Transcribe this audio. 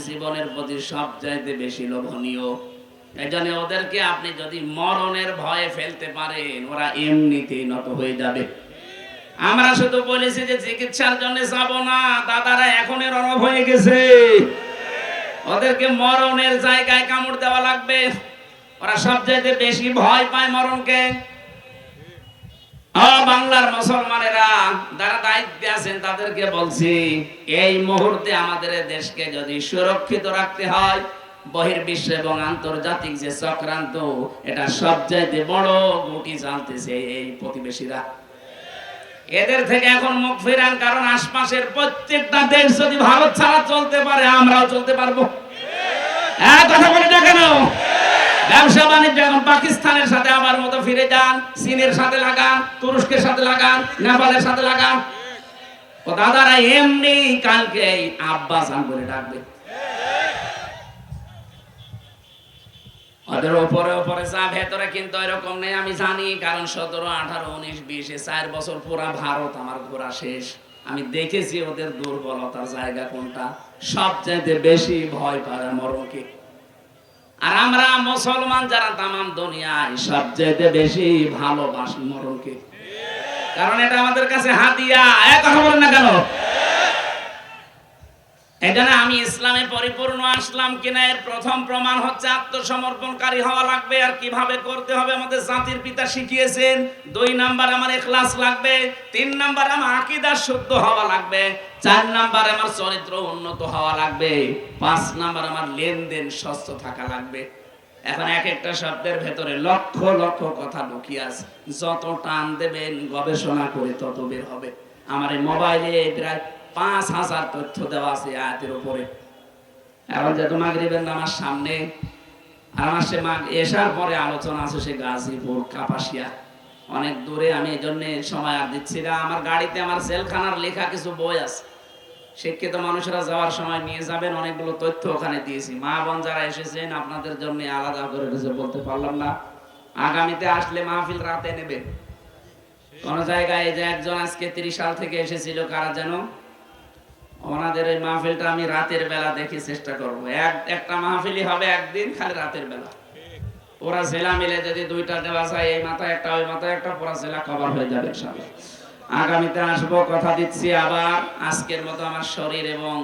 জীবনের প্রতি সবচাইতে বেশি লোভনীয়। এজন্য ওদেরকে আপনি যদি মরণের ভয়ে ফেলতে পারেন, ওরা এমনিতেই নত হয়ে যাবে। আমরা শুধু বলেছি যে চিকিৎসার জন্য যাব না, দাদারা এখনই রণব হয়ে গেছে। ওদেরকে মরণের জায়গায় কামড় দেওয়া লাগবে। ওরা সবচাইতে বেশি ভয় পায় মরণকে। বাংলার মুসলমানেরা যারা দায়িত্বে আছেন তাদেরকে বলছি, এই মুহূর্তে আমাদের দেশকে যদি সুরক্ষিত রাখতে হয়, বহির্বিশ্ব এবং আন্তর্জাতিক যে চক্রান্ত, এটা সবচাইতে বড় গুটি চালতেছে এই প্রতিবেশীরা। এদের থেকে এখন মুখ ফেরান, কারণ আশপাশের প্রত্যেকটা দেশ যদি ভারত ছাড়া চলতে পারে, আমরাও চলতে পারবো। কথা বলে না কেন? ব্যবসা বাণিজ্য এখন পাকিস্তানের সাথে আবার মতো ফিরে যান, চীনের সাথে লাগান, তুরস্কের সাথে লাগান, নেপালের সাথে লাগান। ও দাদারা এমনি কালকে আব্বাস বলে ডাকবে। ওদের উপরে উপরে যা, ভেতরে কিন্তু এরকম নেই আমি জানি। কারণ 17, 18, 19, 20 4 বছর পুরা ভারত আমার ঘোরা শেষ। আমি দেখেছি ওদের দুর্বলতার জায়গা কোনটা। সবচাইতে বেশি ভয় পায় মরণকে। আর আমরা মুসলমান যারা তামাম দুনিয়ায় সবচাইতে বেশি ভালোবাসি মরণকে, কারণ এটা আমাদের কাছে হাদিয়া। কথা বলেন না কেন? এজন্য আমি ইসলামে পরিপূর্ণ আসলাম কিনা এর প্রথম প্রমাণ হচ্ছে আত্মসমর্পণকারী হওয়া লাগবে। আর কিভাবে করতে হবে আমাদের জাতির পিতা শিখিয়েছেন। 2 নাম্বার আমার ইখলাস লাগবে, 3 নাম্বার আমার আকীদা শুদ্ধ হওয়া লাগবে, 4 নাম্বার আমার চরিত্র উন্নত হওয়া লাগবে, 5 নাম্বার আমার লেনদেন স্বচ্ছ থাকা লাগবে। এখন এক একটা শব্দের ভেতরে লক্ষ লক্ষ কথা লুকিয়ে আছে। যত টান দেবেন গবেষণা করে তত বের হবে। আমার এই মোবাইলে প্রায় 5000 তথ্য দেওয়া আছে আয়াতের উপরে। এখন যেহেতু মাগরিবের নামাজ সামনে, আর আমার সে এশার পরে আলোচনা আছে সে গাজীপুর, কাপাসিয়া, অনেক দূরে। আমি এই জন্য সময় আর দিচ্ছি না। আমার গাড়িতে আমার জেলখানার লেখা কিছু বই আছে, শিক্ষিত মানুষেরা যাওয়ার সময় নিয়ে যাবেন। অনেকগুলো তথ্য ওখানে দিয়েছি। মা বোন যারা এসেছেন আপনাদের জন্য আলাদা করে কিছু বলতে পারলাম না। আগামীতে আসলে মাহফিল রাতে নেবেন কোন জায়গায়। যে একজন আজকে 30 সাল থেকে এসেছিল, কারা যেন, ওনাদের এই মাহফিলটা আমি রাতের বেলা দেখি চেষ্টা করব। একটা মাহফিলই হবে একদিন, খালি রাতের বেলা। পুরা জেলা মিলে যদি 2টা দেওয়া যায়, এই মাথায় একটা ওই মাথায় একটা, পুরা জেলা কভার হয়ে যাবে ইনশাআল্লাহ। আগামীতে আসবো, কথা দিচ্ছি। আবার আজকের মতো আমার শরীর এবং